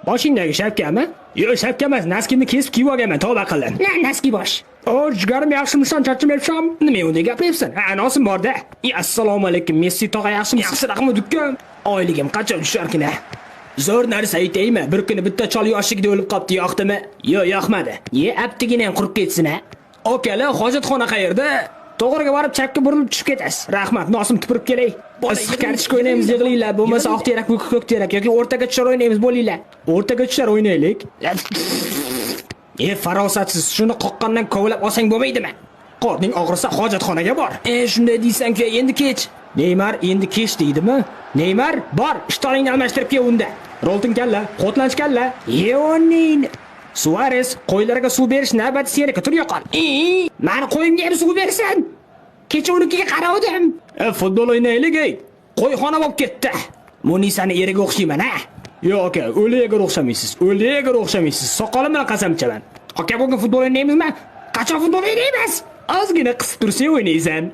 Boshingdagi shapkami? Yo'q, shapka emas, naskimni kesib kiyib olganman, tavba qilin. Naski bosh. Jigarim yaxshimisan, charchamayapsan? Nima unday gapiryapsan? Nosim bor-da. Assalomu alaykum, Messi tog'a yaxshimisiz? Yaxshi rahmat ukam. Oyligim qachon tusharkin-a? Zo'r narsa aytaymi? Bir kuni bitta chol yoshligida o'lib qopti, yoqdimi? Yo'q, yoqmadi. Aptigina ham qurib ketsin-a. Okalar, hojatxona qayerda? To'g'riga borib chapga burilib tushib ketasiz. Rahmat, nosim tupurib kelay. Issiq kartoshka o'ynaymiz, yig'linglar. Bo'lmasa oq terak, ko'k terak yoki o'rtaga tushar o'ynaymiz, bo'linglar. O'rtaga tushar o'ynaylik. Farosatsiz, shuni qoqqandan kovlab olsang bo'lmaydimi? Qorning og'risa hojatxonaga bor. Shunday deysan-ku, endi kech. Neymar endi kech deydimi? Neymar, bor, ishtoningni almashtirib kel unda. Roltin kalla, qotlanch kalla. Yo'nin. Suarez, qo'ylarga suv berish navbati seniki, tur yo'qol. Meni qo'yimga ham suv bersin. Kecha unikiga qaradim. Futbol o'ynaylik, ey. Qo'yxona bo'lib ketdi. Munisani eriga o'xshayman, ha? Yo'q, aka, o'liga o'xshamaysiz. O'liga o'xshamaysiz. Soqolim bilan qasam ichaman. Aka, bugun futbol o'ynaymizmi? Qachon futbol o'ynaymiz? Ozgina qisib tursa o'ynaysan.